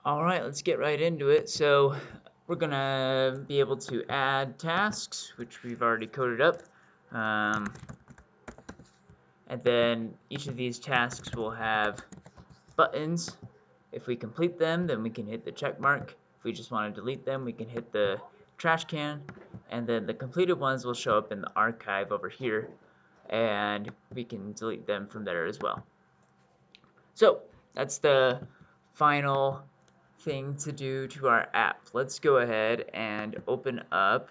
Alright, let's get right into it. So we're gonna be able to add tasks, which we've already coded up. And then each of these tasks will have buttons. If we complete them, then we can hit the check mark. If we just want to delete them, we can hit the trash can. And then the completed ones will show up in the archive over here, and we can delete them from there as well. So that's the final thing to do to our app. Let's go ahead and open up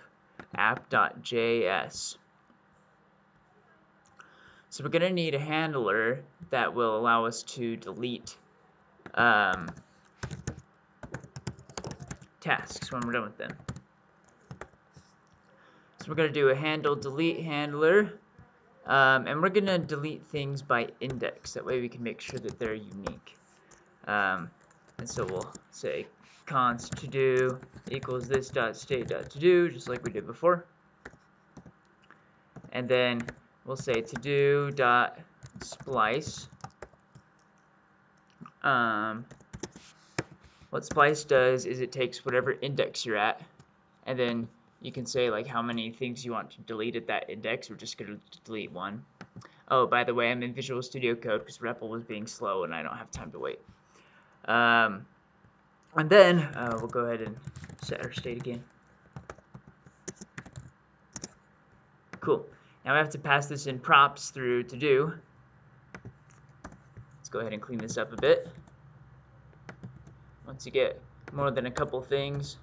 app.js. So we're going to need a handler that will allow us to delete tasks when we're done with them. So we're going to do a handle delete handler, and we're going to delete things by index. That way we can make sure that they're unique. And so we'll say const to do equals this dot state dot to do, just like we did before. And then we'll say to do dot splice. What splice does is it takes whatever index you're at, and then you can say like how many things you want to delete at that index. We're just going to delete one. Oh, by the way, I'm in Visual Studio Code because repl was being slow and I don't have time to wait. And then we'll go ahead and set our state again. Cool. Now we have to pass this in props through to do. Let's go ahead and clean this up a bit. Once you get more than a couple things,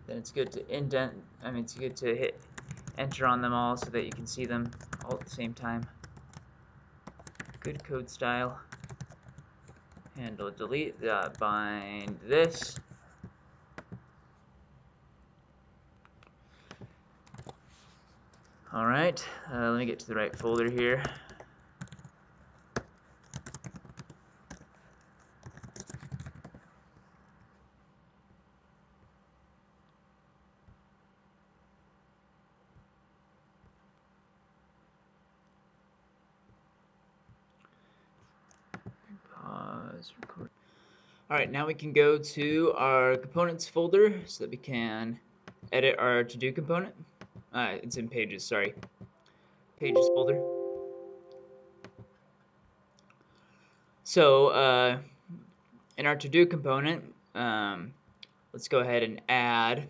then it's good to it's good to hit enter on them all so that you can see them all at the same time. Good code style. Handle delete, bind this. Alright, let me get to the right folder here. Pause, record. Alright, now we can go to our components folder so that we can edit our to-do component. It's in pages, sorry. Pages folder. So, in our to-do component, let's go ahead and add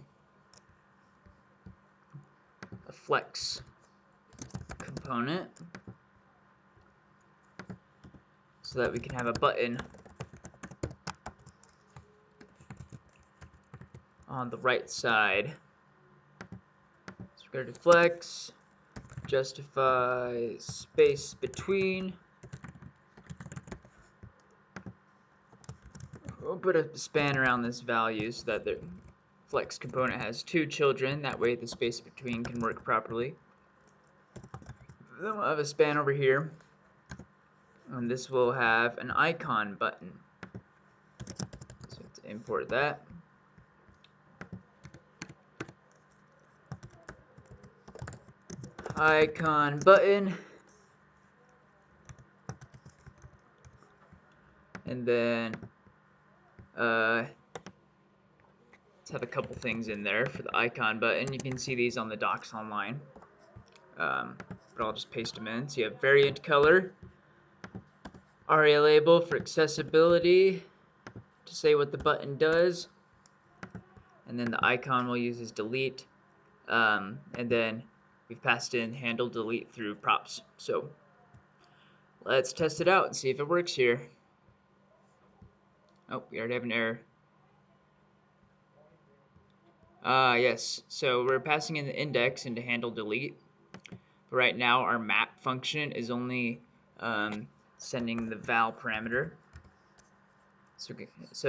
a flex component so that we can have a button on the right side. So we're going to flex, justify space between. We'll put a span around this value so that the flex component has two children. That way the space between can work properly. Then we'll have a span over here, and this will have an icon button. So we have to import that. Icon button, and then let's have a couple things in there for the icon button. You can see these on the docs online, but I'll just paste them in. So you have variant color, ARIA label for accessibility to say what the button does, and then the icon we'll use is delete, and then we've passed in handle delete through props. So let's test it out and see if it works here. Oh, we already have an error. Yes, so we're passing in the index into handle delete. But right now our map function is only sending the val parameter. So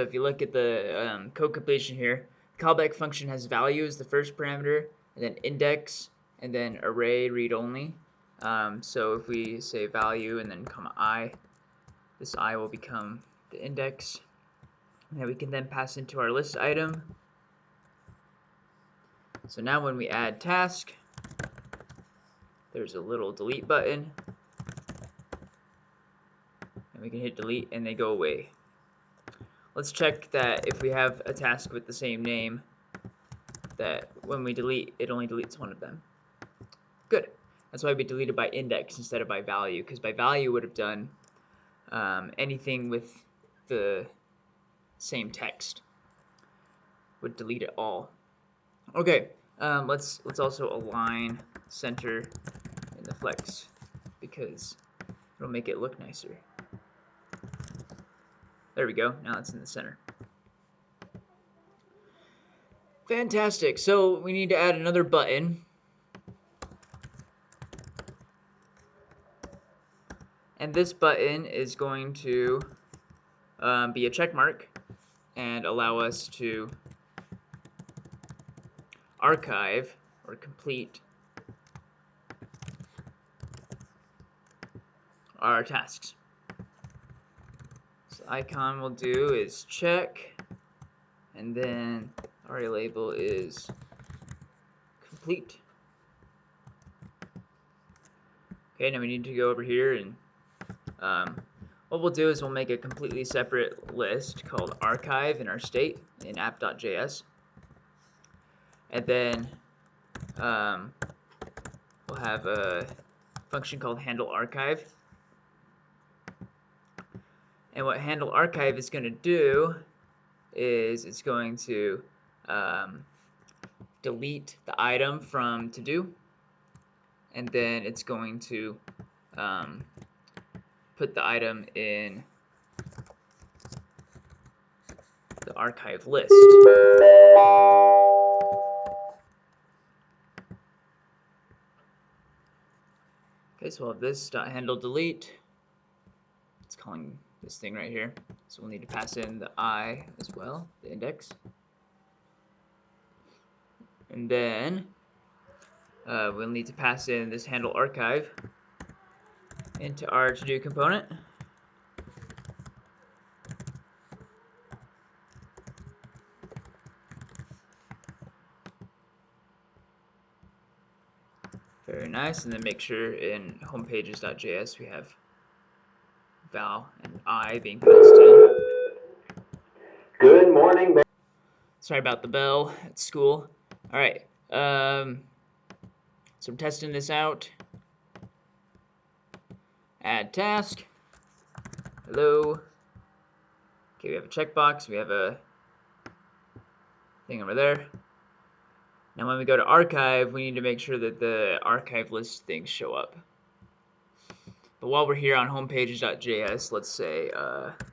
if you look at the code completion here, the callback function has value as the first parameter, and then index, and then array read only. So if we say value and then comma I, this I will become the index. And we can then pass into our list item. So now when we add task, there's a little delete button, and we can hit delete and they go away. let's check that if we have a task with the same name, that when we delete, it only deletes one of them. Good. That's why we deleted by index instead of by value, because by value would have done anything with the same text. Would delete it all. Okay, let's also align center in the flex because it'll make it look nicer. There we go. Now it's in the center. Fantastic. So we need to add another button. And this button is going to be a check mark and allow us to archive or complete our tasks. So the icon we'll do is check, and then our label is complete. Okay, now we need to go over here and what we'll do is we'll make a completely separate list called archive in our state in app.js. And then we'll have a function called handle archive. And what handle archive is going to do is it's going to delete the item from to do, and then it's going to put the item in the archive list. Okay, so we'll have this handle delete. It's calling this thing right here. So we'll need to pass in the I as well, the index. And then we'll need to pass in this handle archive into our to-do component. Very nice. And then make sure in homepages.js we have val and I being passed in. Good morning. Sorry about the bell at school. All right. So I'm testing this out. Add task. Hello. Okay, we have a checkbox. We have a thing over there. Now when we go to archive, we need to make sure that the archive list things show up. But while we're here on homepages.js, let's say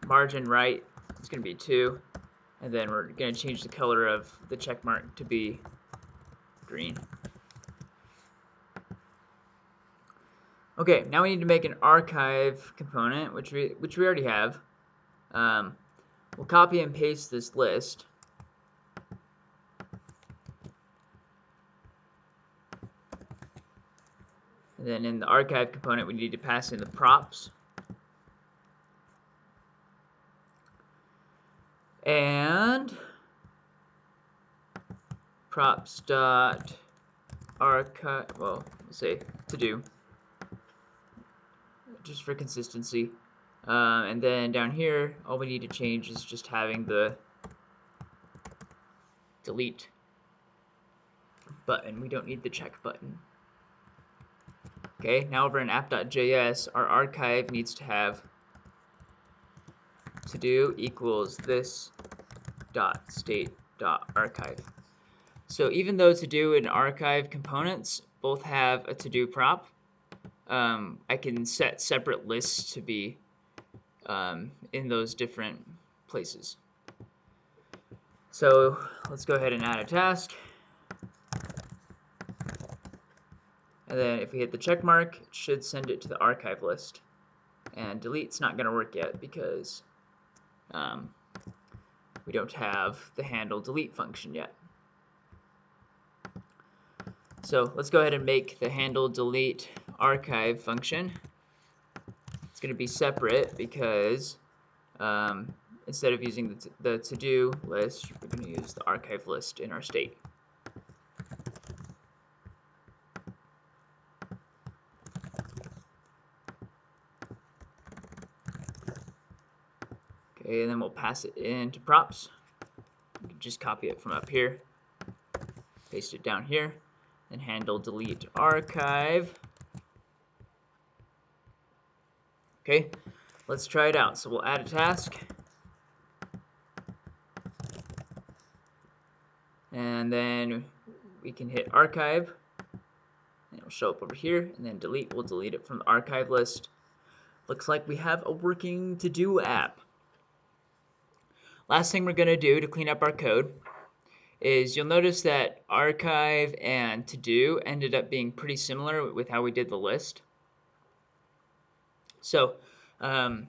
margin right is going to be 2. And then we're going to change the color of the check mark to be green. Okay, now we need to make an archive component, which we already have. We'll copy and paste this list. And then in the archive component, we need to pass in the props. And props dot archive, well, we'll say to do, just for consistency. And then down here, all we need to change is just having the delete button. We don't need the check button. Okay, now over in app.js, our archive needs to have to do equals this dot state dot archive. So even though to do and archive components both have a to do prop, I can set separate lists to be in those different places. So let's go ahead and add a task. And then if we hit the check mark, it should send it to the archive list. And delete's not going to work yet because we don't have the handle delete function yet. So let's go ahead and make the handle delete archive function. It's going to be separate because instead of using the to-do list, we're going to use the archive list in our state. Okay, and then we'll pass it into props. You can just copy it from up here, paste it down here, and handle delete archive. Okay, let's try it out. So we'll add a task, and then we can hit archive, and it'll show up over here, and then delete. We'll delete it from the archive list. Looks like we have a working to-do app. Last thing we're going to do to clean up our code is you'll notice that archive and to-do ended up being pretty similar with how we did the list. So to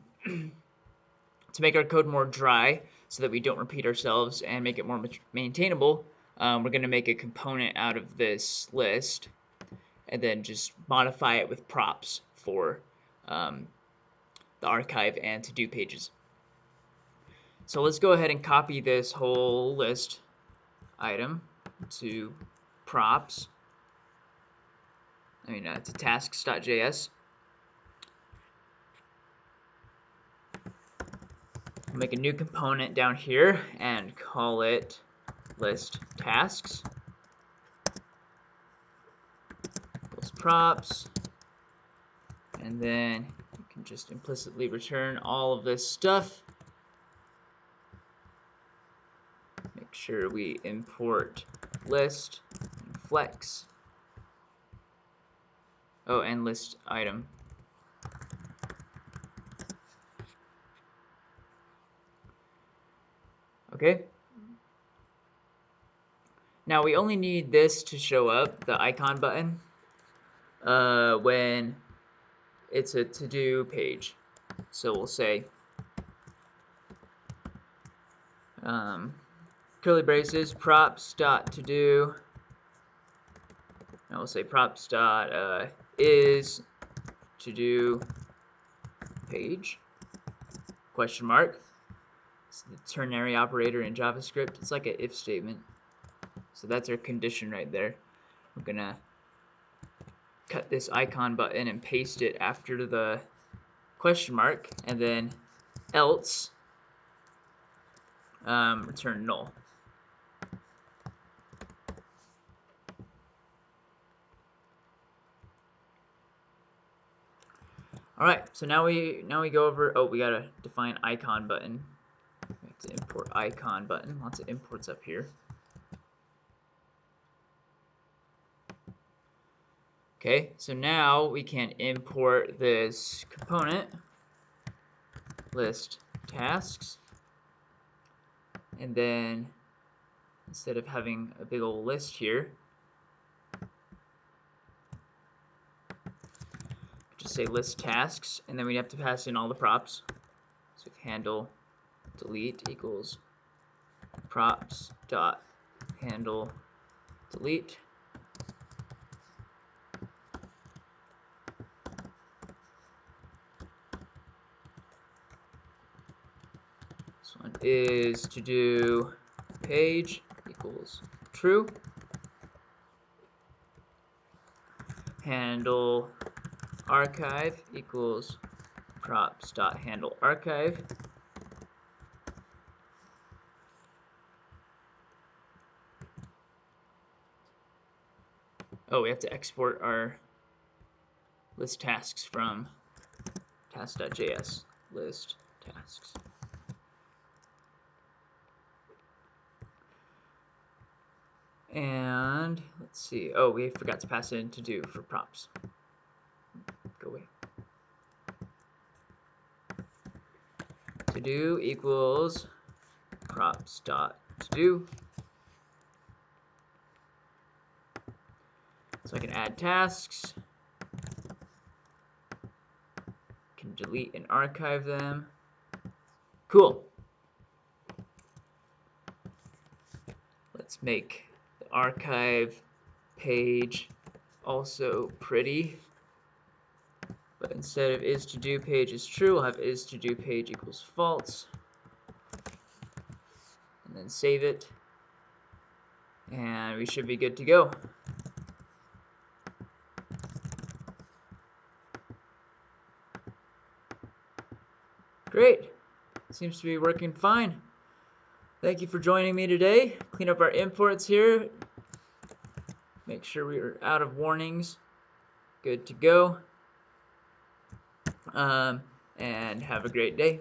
make our code more dry so that we don't repeat ourselves and make it more maintainable, we're going to make a component out of this list and then just modify it with props for the archive and to-do pages. So let's go ahead and copy this whole list item to props, to tasks.js. We'll make a new component down here and call it list tasks equals props, and then you can just implicitly return all of this stuff. Make sure we import list and flex. Oh, and list item. Okay. Now we only need this to show up, the icon button, when it's a to-do page. So we'll say curly braces props.todo. Now we'll say props.is to-do page, question mark. It's the ternary operator in JavaScript. It's like an if statement. So that's our condition right there. We're gonna cut this icon button and paste it after the question mark, and then else return null. All right, so now we go over. Oh, we gotta define icon button. We have to import icon button. Lots of imports up here. Okay, so now we can import this component list tasks, and then instead of having a big old list here, just say list tasks, and then we have to pass in all the props. So handle delete equals props dot handle delete. This one is to do page equals true. Handle archive equals props dot handle archive. Oh, we have to export our list tasks from task.js list tasks. And let's see. Oh, we forgot to pass it in to do for props. Go away. To do equals props dot to do. So I can add tasks, can delete and archive them. Cool. Let's make the archive page also pretty. But instead of is to do page is true, we'll have is to do page equals false. And then save it. And we should be good to go. Great. seems to be working fine. Thank you for joining me today. Clean up our imports here. Make sure we are out of warnings. Good to go. And have a great day.